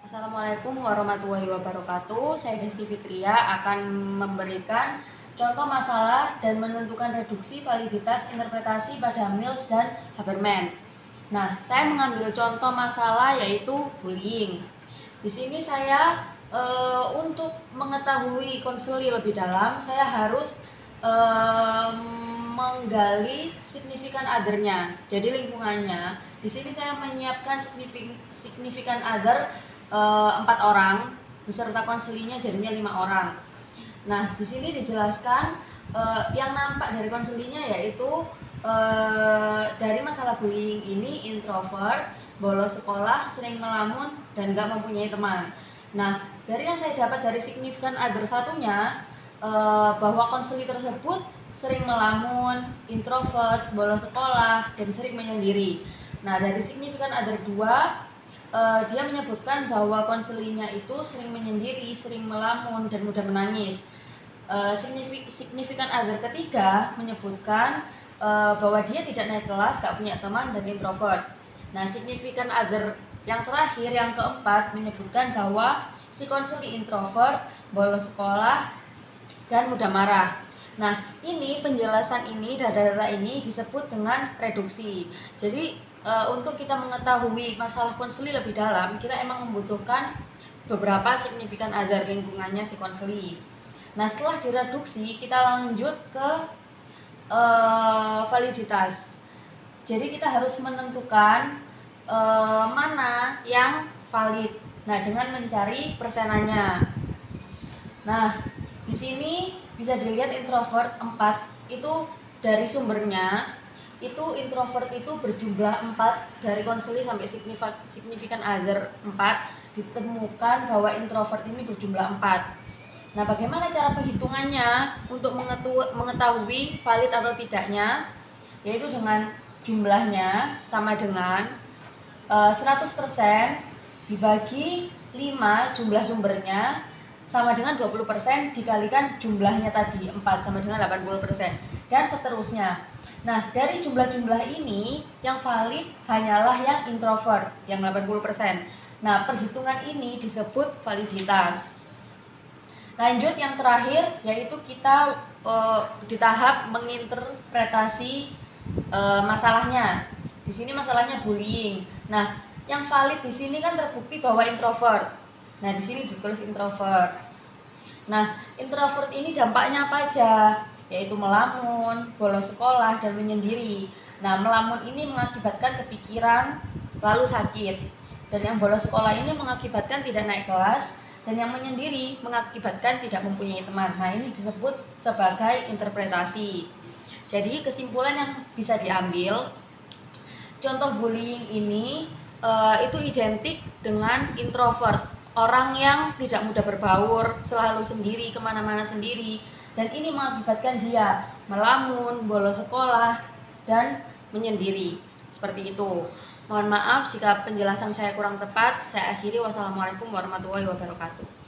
Assalamualaikum warahmatullahi wabarakatuh. Saya Desti Fitria akan memberikan contoh masalah dan menentukan reduksi validitas interpretasi pada Mills dan Habermas. Nah, saya mengambil contoh masalah yaitu bullying. Di sini saya untuk mengetahui konseli lebih dalam, saya harus menggali signifikan other-nya. Jadi lingkungannya. Di sini saya menyiapkan signifikan other 4 orang, beserta konselinya jadinya 5 orang. Nah, di sini dijelaskan yang nampak dari konselinya yaitu dari masalah bullying ini introvert, bolos sekolah, sering melamun, dan gak mempunyai teman. Nah, dari yang saya dapat dari signifikan other satunya, bahwa konseli tersebut sering melamun, introvert, bolos sekolah, dan sering menyendiri. Nah, dari signifikan other 2, dia menyebutkan bahwa konselinya itu sering menyendiri, sering melamun, dan mudah menangis. Signifikan other ketiga menyebutkan bahwa dia tidak naik kelas, gak punya teman, dan introvert. Nah, signifikan other yang terakhir, yang keempat, menyebutkan bahwa si konseli introvert, bolos sekolah, dan mudah marah. Nah, ini penjelasan ini, data-data ini disebut dengan reduksi. Jadi untuk kita mengetahui masalah konseli lebih dalam, kita emang membutuhkan beberapa signifikan other lingkungannya si konseli. Nah, setelah direduksi, kita lanjut ke validitas. Jadi kita harus menentukan mana yang valid. Nah, dengan mencari persenannya. Nah, di sini bisa dilihat introvert 4 itu dari sumbernya itu introvert itu berjumlah 4 dari konseli sampai signifikan other 4 ditemukan bahwa introvert ini berjumlah 4. Nah, bagaimana cara penghitungannya untuk mengetahui valid atau tidaknya? Yaitu dengan jumlahnya sama dengan 100% dibagi 5 jumlah sumbernya sama dengan 20% dikalikan jumlahnya tadi 4 sama dengan 80% dan seterusnya. Nah, dari jumlah-jumlah ini yang valid hanyalah yang introvert yang 80%. Nah, perhitungan ini disebut validitas. Lanjut yang terakhir yaitu kita di tahap menginterpretasi masalahnya. Di sini masalahnya bullying. Nah, yang valid di sini kan terbukti bahwa introvert. Nah, di sini ditulis introvert. Nah, introvert ini dampaknya apa aja? Yaitu melamun, bolos sekolah, dan menyendiri. Nah, melamun ini mengakibatkan kepikiran, lalu sakit. Dan yang bolos sekolah ini mengakibatkan tidak naik kelas, dan yang menyendiri mengakibatkan tidak mempunyai teman. Nah, ini disebut sebagai interpretasi. Jadi, kesimpulan yang bisa diambil, contoh bullying ini itu identik dengan introvert, orang yang tidak mudah berbaur, selalu sendiri, kemana-mana sendiri, dan ini mengakibatkan dia melamun, bolos sekolah, dan menyendiri. Seperti itu. Mohon maaf jika penjelasan saya kurang tepat. Saya akhiri. Wassalamualaikum warahmatullahi wabarakatuh.